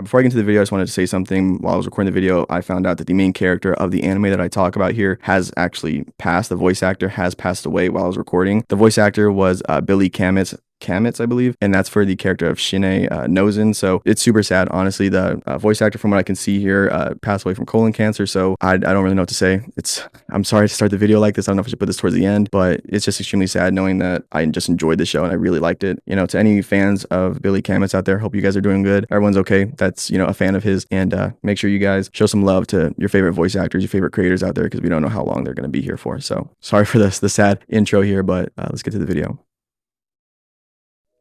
Before I get into the video, I just wanted to say something. While I was recording the video, I found out that the main character of the anime that I talk about here has actually passed. The voice actor has passed away while I was recording. The voice actor was Billy Kametz, I believe, and that's for the character of Shine Nozen. So it's super sad, honestly. The voice actor, from what I can see here, passed away from colon cancer. So I don't really know what to say. I'm sorry to start the video like this. I don't know if I should put this towards the end, but it's just extremely sad knowing that I just enjoyed the show and I really liked it. You know, to any fans of Billy Kametz out there, hope you guys are doing good. Everyone's okay. That's, you know, a fan of his, and make sure you guys show some love to your favorite voice actors, your favorite creators out there, because we don't know how long they're going to be here for. So sorry for the sad intro here, but let's get to the video.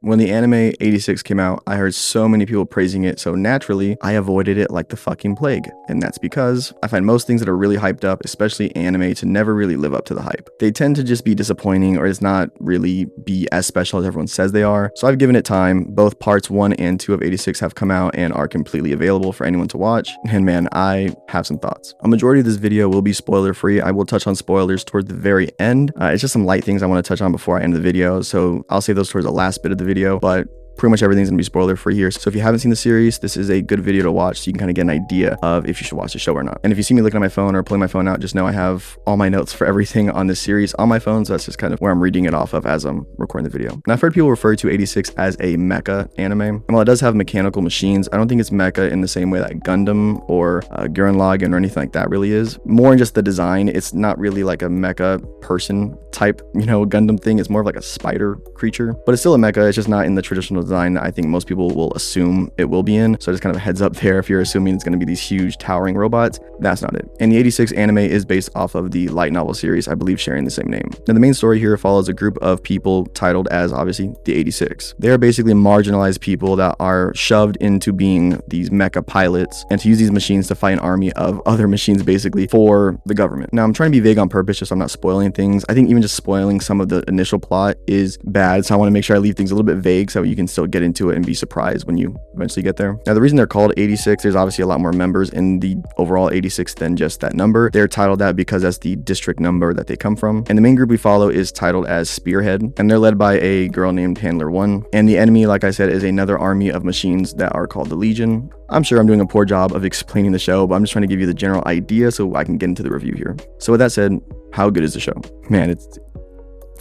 When the anime 86 came out, I heard so many people praising it, so naturally, I avoided it like the fucking plague. And that's because I find most things that are really hyped up, especially anime, to never really live up to the hype. They tend to just be disappointing or just not really be as special as everyone says they are. So I've given it time. Both parts 1 and 2 of 86 have come out and are completely available for anyone to watch. And man, I have some thoughts. A majority of this video will be spoiler free. I will touch on spoilers towards the very end. It's just some light things I want to touch on before I end the video, so I'll save those towards the last bit of the video, but pretty much everything's gonna be spoiler free here. So if you haven't seen the series, this is a good video to watch so you can kind of get an idea of if you should watch the show or not. And if you see me looking at my phone or pulling my phone out, just know I have all my notes for everything on this series on my phone, so that's just kind of where I'm reading it off of as I'm recording the video. Now, I've heard people refer to 86 as a mecha anime, and while it does have mechanical machines, I don't think it's mecha in the same way that Gundam or Gurren Lagann or anything like that really is. More in just the design, it's not really like a mecha person type, you know, Gundam thing. It's more of like a spider creature, but it's still a mecha. It's just not in the traditional design that I think most people will assume it will be in. So just kind of a heads up there, if you're assuming it's going to be these huge towering robots, that's not it. And the 86 anime is based off of the light novel series, I believe, sharing the same name. Now, the main story here follows a group of people titled as, obviously, the 86. They are basically marginalized people that are shoved into being these mecha pilots and to use these machines to fight an army of other machines, basically, for the government. Now, I'm trying to be vague on purpose just so I'm not spoiling things. I think even just spoiling some of the initial plot is bad, so I want to make sure I leave things a little bit vague so you can still get into it and be surprised when you eventually get there. Now, the reason they're called 86, there's obviously a lot more members in the overall 86 than just that number. They're titled that because that's the district number that they come from. And the main group we follow is titled as Spearhead, and they're led by a girl named Handler 1. And the enemy, like I said, is another army of machines that are called the Legion. I'm sure I'm doing a poor job of explaining the show, but I'm just trying to give you the general idea so I can get into the review here. So with that said, how good is the show? Man,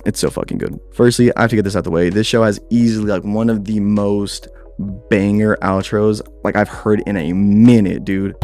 it's so fucking good. Firstly, I have to get this out the way. This show has easily like one of the most banger outros like I've heard in a minute, dude.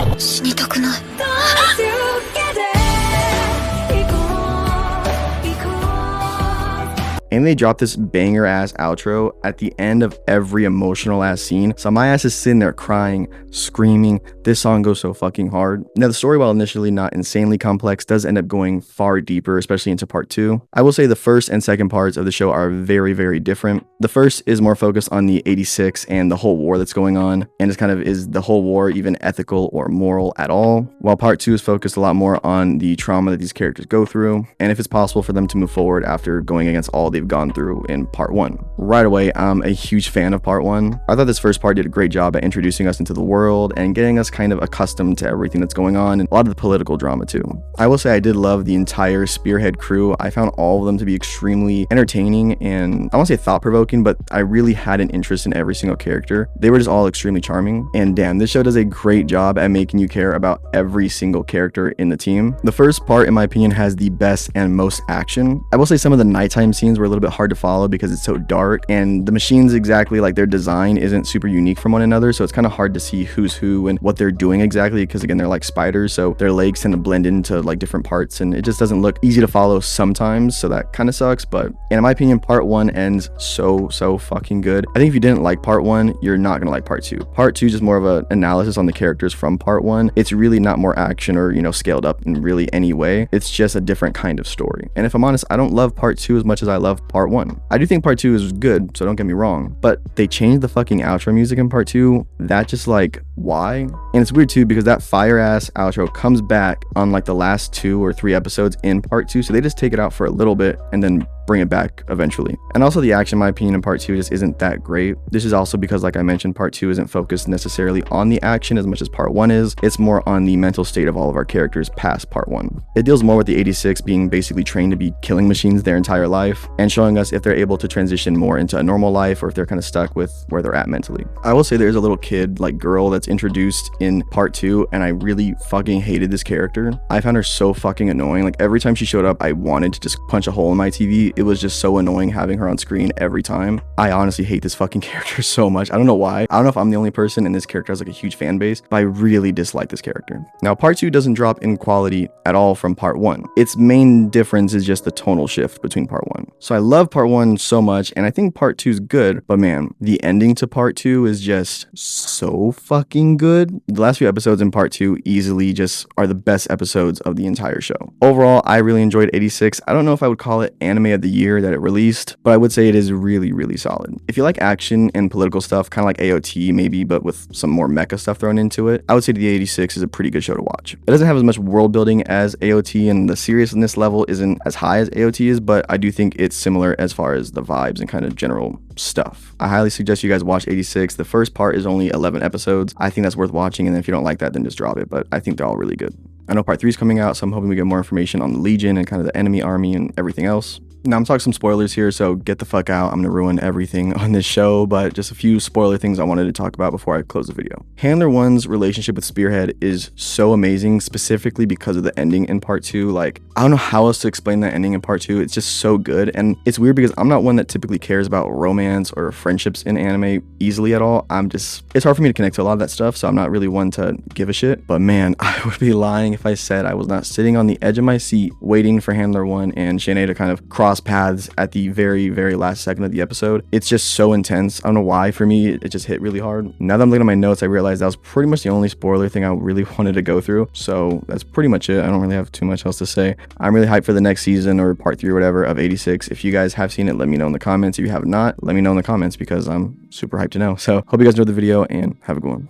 And they drop this banger ass outro at the end of every emotional ass scene. So my ass is sitting there crying, screaming. This song goes so fucking hard. Now, the story, while initially not insanely complex, does end up going far deeper, especially into part 2. I will say the first and second parts of the show are very, very different. The first is more focused on the 86 and the whole war that's going on. And it's kind of, is the whole war even ethical or moral at all? While part 2 is focused a lot more on the trauma that these characters go through, and if it's possible for them to move forward after going against all they've gone through in part 1. Right away, I'm a huge fan of part 1. I thought this first part did a great job at introducing us into the world and getting us kind of accustomed to everything that's going on, and a lot of the political drama too. I will say I did love the entire Spearhead crew. I found all of them to be extremely entertaining, and I won't say thought-provoking, but I really had an interest in every single character. They were just all extremely charming, and damn, this show does a great job at making you care about every single character in the team. The first part, in my opinion, has the best and most action. I will say some of the nighttime scenes were a little bit hard to follow because it's so dark, and the machines, exactly like their design, isn't super unique from one another, so it's kind of hard to see who's who and what they're doing exactly, because again, they're like spiders, so their legs tend to blend into like different parts, and it just doesn't look easy to follow sometimes, so that kind of sucks. But in my opinion, part 1 ends so fucking good. I think if you didn't like part 1, you're not gonna like part 2. Part 2 is just more of an analysis on the characters from part 1. It's really not more action or, you know, scaled up in really any way. It's just a different kind of story. And if I'm honest, I don't love part 2 as much as I love part 1. I do think part 2 is good, so don't get me wrong, but they changed the fucking outro music in part 2. That just, like, why? And it's weird too, because that fire ass outro comes back on like the last 2 or 3 episodes in part 2, so they just take it out for a little bit and then bring it back eventually. And also the action, in my opinion, in part 2 just isn't that great. This is also because, like I mentioned, part 2 isn't focused necessarily on the action as much as part 1 is. It's more on the mental state of all of our characters past part 1. It deals more with the 86 being basically trained to be killing machines their entire life and showing us if they're able to transition more into a normal life or if they're kind of stuck with where they're at mentally. I will say there's a little kid, like girl, that's introduced in part 2, and I really fucking hated this character. I found her so fucking annoying. Like every time she showed up, I wanted to just punch a hole in my TV. It was just so annoying having her on screen every time. I honestly hate this fucking character so much. I don't know why. I don't know if I'm the only person and this character has like a huge fan base, but I really dislike this character. Now, part 2 doesn't drop in quality at all from part 1. Its main difference is just the tonal shift between part 1. So I love part 1 so much, and I think part 2 is good, but man, the ending to part 2 is just so fucking good. The last few episodes in part 2 easily just are the best episodes of the entire show. Overall, I really enjoyed 86. I don't know if I would call it anime of the year that it released, but I would say it is really, really solid. If you like action and political stuff, kind of like AOT maybe, but with some more mecha stuff thrown into it, I would say the 86 is a pretty good show to watch. It doesn't have as much world building as AOT, and the seriousness level isn't as high as AOT is, but I do think it's similar as far as the vibes and kind of general stuff. I highly suggest you guys watch 86. The first part is only 11 episodes. I think that's worth watching, and then if you don't like that, then just drop it, but I think they're all really good. I know part 3 is coming out, so I'm hoping we get more information on the Legion and kind of the enemy army and everything else. Now, I'm talking some spoilers here, so get the fuck out. I'm going to ruin everything on this show, but just a few spoiler things I wanted to talk about before I close the video. Handler 1's relationship with Spearhead is so amazing, specifically because of the ending in part 2. Like, I don't know how else to explain that ending in part 2. It's just so good, and it's weird because I'm not one that typically cares about romance or friendships in anime easily at all. It's hard for me to connect to a lot of that stuff, so I'm not really one to give a shit. But man, I would be lying if I said I was not sitting on the edge of my seat waiting for Handler 1 and Shanae to kind of cross paths at the very, very last second of the episode. It's just so intense. I don't know why, for me, it just hit really hard. Now that I'm looking at my notes, I realized that was pretty much the only spoiler thing I really wanted to go through. So that's pretty much it. I don't really have too much else to say. I'm really hyped for the next season or part 3 or whatever of 86. If you guys have seen it, let me know in the comments. If you have not, let me know in the comments because I'm super hyped to know. So hope you guys enjoyed the video and have a good one.